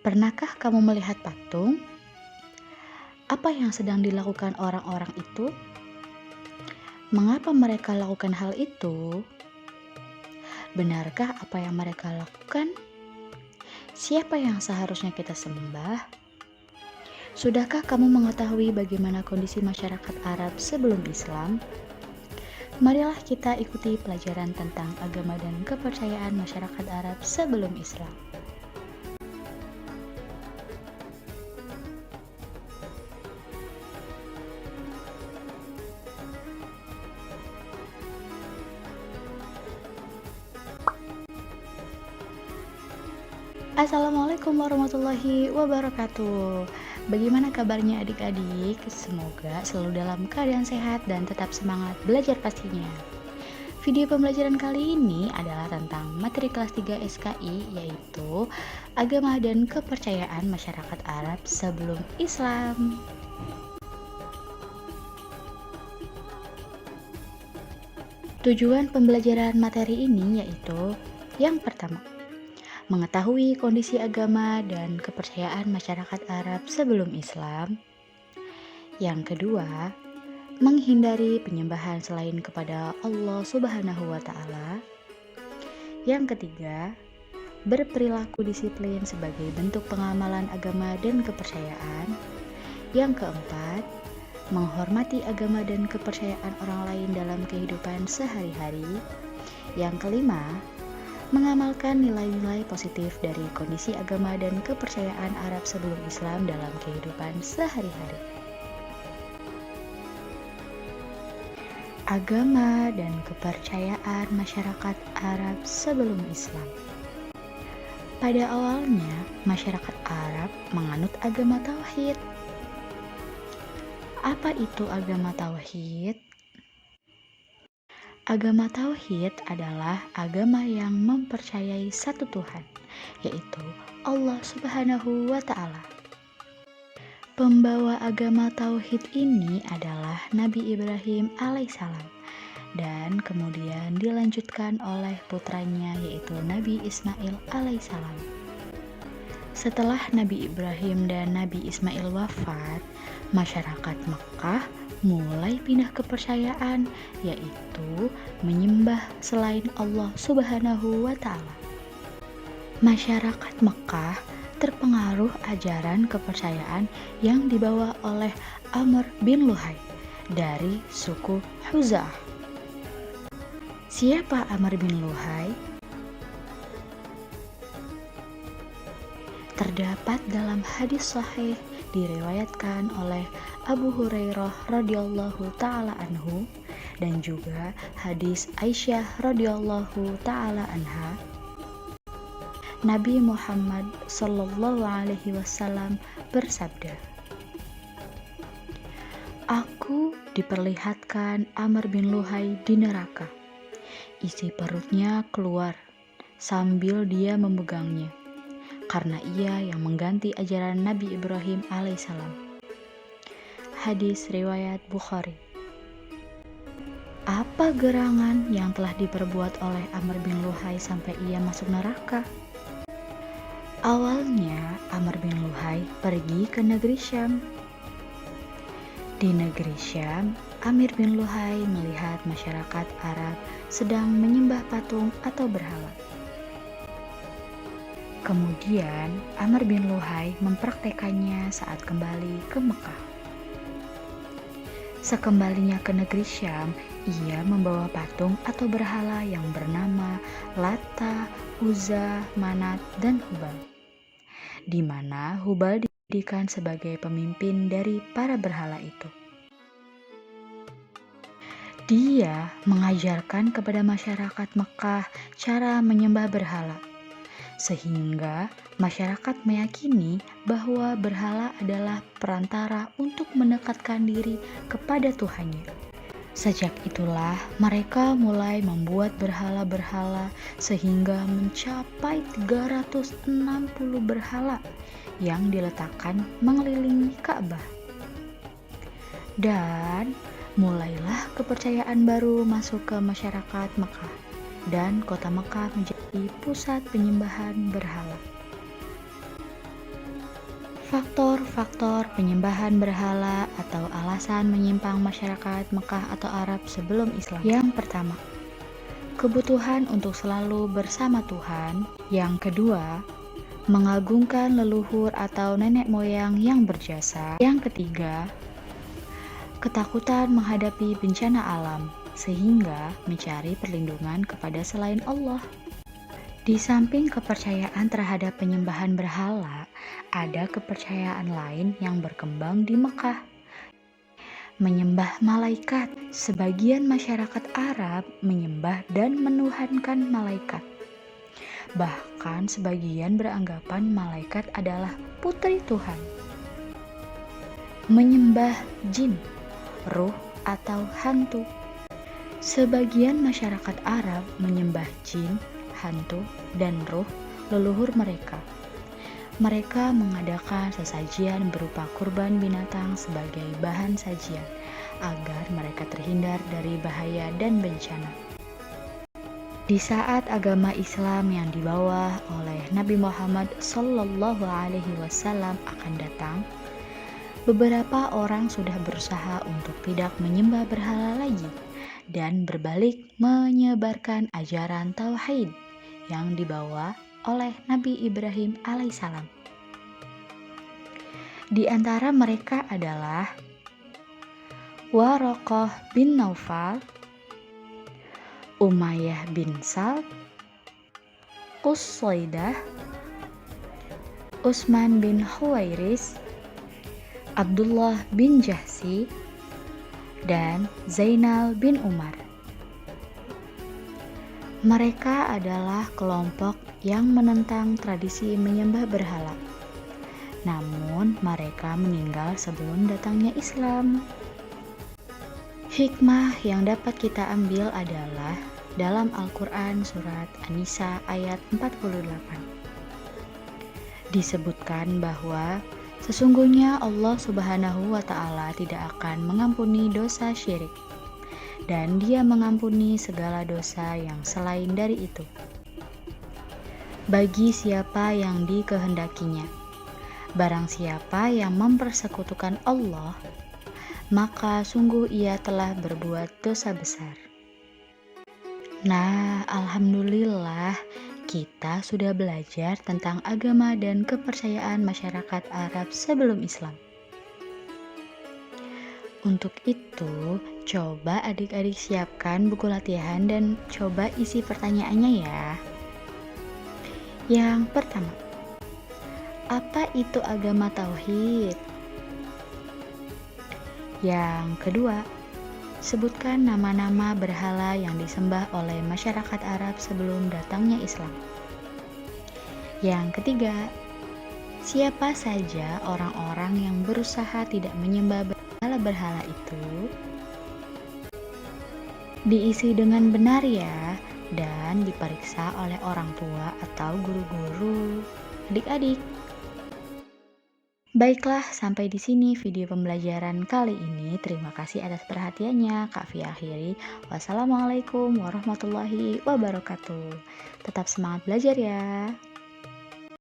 Pernahkah kamu melihat patung? Apa yang sedang dilakukan orang-orang itu? Mengapa mereka lakukan hal itu? Benarkah apa yang mereka lakukan? Siapa yang seharusnya kita sembah? Sudahkah kamu mengetahui bagaimana kondisi masyarakat Arab sebelum Islam? Marilah kita ikuti pelajaran tentang agama dan kepercayaan masyarakat Arab sebelum Islam. Assalamualaikum warahmatullahi wabarakatuh. Bagaimana kabarnya adik-adik? Semoga selalu dalam keadaan sehat dan tetap semangat belajar pastinya. Video pembelajaran kali ini adalah tentang materi kelas 3 SKI, yaitu agama dan kepercayaan masyarakat Arab sebelum Islam. Tujuan pembelajaran materi ini yaitu yang pertama, mengetahui kondisi agama dan kepercayaan masyarakat Arab sebelum Islam. Yang kedua, menghindari penyembahan selain kepada Allah Subhanahu wa Ta'ala. Yang ketiga, berperilaku disiplin sebagai bentuk pengamalan agama dan kepercayaan. Yang keempat, menghormati agama dan kepercayaan orang lain dalam kehidupan sehari-hari. Yang kelima, mengamalkan nilai-nilai positif dari kondisi agama dan kepercayaan Arab sebelum Islam dalam kehidupan sehari-hari. Agama dan kepercayaan masyarakat Arab sebelum Islam. Pada awalnya, masyarakat Arab menganut agama tauhid. Apa itu agama tauhid? Agama tauhid adalah agama yang mempercayai satu Tuhan, yaitu Allah Subhanahu wa Ta'ala. Pembawa agama tauhid ini adalah Nabi Ibrahim alaihissalam, dan kemudian dilanjutkan oleh putranya yaitu Nabi Ismail alaihissalam. Setelah Nabi Ibrahim dan Nabi Ismail wafat, masyarakat Mekah mulai pindah kepercayaan, yaitu menyembah selain Allah Subhanahu wa Ta'ala. Masyarakat Mekah terpengaruh ajaran kepercayaan yang dibawa oleh Amr bin Luhai dari suku Huzah. Siapa Amr bin Luhai? Terdapat dalam hadis sahih diriwayatkan oleh Abu Hurairah radhiyallahu taala anhu dan juga hadis Aisyah radhiyallahu taala anha. Nabi Muhammad sallallahu alaihi wasallam bersabda, "Aku diperlihatkan Amr bin Luhai di neraka. Isi perutnya keluar sambil dia memegangnya, karena ia yang mengganti ajaran Nabi Ibrahim alaihissalam." Hadis riwayat Bukhari. Apa gerangan yang telah diperbuat oleh Amr bin Luhai sampai ia masuk neraka? Awalnya Amr bin Luhai pergi ke negeri Syam. Di negeri Syam, Amr bin Luhai melihat masyarakat Arab sedang menyembah patung atau berhala. Kemudian Amr bin Luhai mempraktekannya saat kembali ke Mekah. Sekembalinya ke negeri Syam, ia membawa patung atau berhala yang bernama Lata, Uzza, Manat, dan Hubal, di mana Hubal dijadikan sebagai pemimpin dari para berhala itu. Dia mengajarkan kepada masyarakat Mekah cara menyembah berhala, sehingga masyarakat meyakini bahwa berhala adalah perantara untuk mendekatkan diri kepada Tuhannya. Sejak itulah mereka mulai membuat berhala-berhala sehingga mencapai 360 berhala yang diletakkan mengelilingi Ka'bah. Dan mulailah kepercayaan baru masuk ke masyarakat Mekah, dan kota Mekah menjadi pusat penyembahan berhala. Faktor-faktor penyembahan berhala atau alasan menyimpang masyarakat Mekah atau Arab sebelum Islam. Yang pertama, kebutuhan untuk selalu bersama Tuhan. Yang kedua, mengagungkan leluhur atau nenek moyang yang berjasa. Yang ketiga, ketakutan menghadapi bencana alam, sehingga mencari perlindungan kepada selain Allah. Di samping kepercayaan terhadap penyembahan berhala, ada kepercayaan lain yang berkembang di Mekah. Menyembah malaikat. Sebagian masyarakat Arab menyembah dan menuhankan malaikat. Bahkan sebagian beranggapan malaikat adalah putri Tuhan. Menyembah jin, ruh atau hantu. Sebagian masyarakat Arab menyembah jin, hantu, dan ruh leluhur mereka. Mereka mengadakan sesajian berupa kurban binatang sebagai bahan sajian agar mereka terhindar dari bahaya dan bencana. Di saat agama Islam yang dibawa oleh Nabi Muhammad SAW akan datang, beberapa orang sudah berusaha untuk tidak menyembah berhala lagi dan berbalik menyebarkan ajaran tauhid yang dibawa oleh Nabi Ibrahim alaihissalam. Di antara mereka adalah Waraqah bin Naufal, Umayyah bin Sa'd, Qusaydah, Utsman bin Huwairis, Abdullah bin Jahsi, dan Zainal bin Umar. Mereka adalah kelompok yang menentang tradisi menyembah berhala. Namun, mereka meninggal sebelum datangnya Islam. Hikmah yang dapat kita ambil adalah dalam Al-Quran surat An-Nisa ayat 48. Disebutkan bahwa sesungguhnya Allah Subhanahu wa Ta'ala tidak akan mengampuni dosa syirik, dan Dia mengampuni segala dosa yang selain dari itu, bagi siapa yang dikehendakinya. Barang siapa yang mempersekutukan Allah, maka sungguh ia telah berbuat dosa besar. Nah, alhamdulillah kita sudah belajar tentang agama dan kepercayaan masyarakat Arab sebelum Islam. Untuk itu, coba adik-adik siapkan buku latihan dan coba isi pertanyaannya ya. Yang pertama, apa itu agama tauhid? Yang kedua, sebutkan nama-nama berhala yang disembah oleh masyarakat Arab sebelum datangnya Islam. Yang ketiga, siapa saja orang-orang yang berusaha tidak menyembah berhala itu? Diisi dengan benar ya, dan diperiksa oleh orang tua atau guru-guru adik-adik. Baiklah, sampai di sini video pembelajaran kali ini. Terima kasih atas perhatiannya. Kak Fia akhiri. Wassalamualaikum warahmatullahi wabarakatuh. Tetap semangat belajar ya.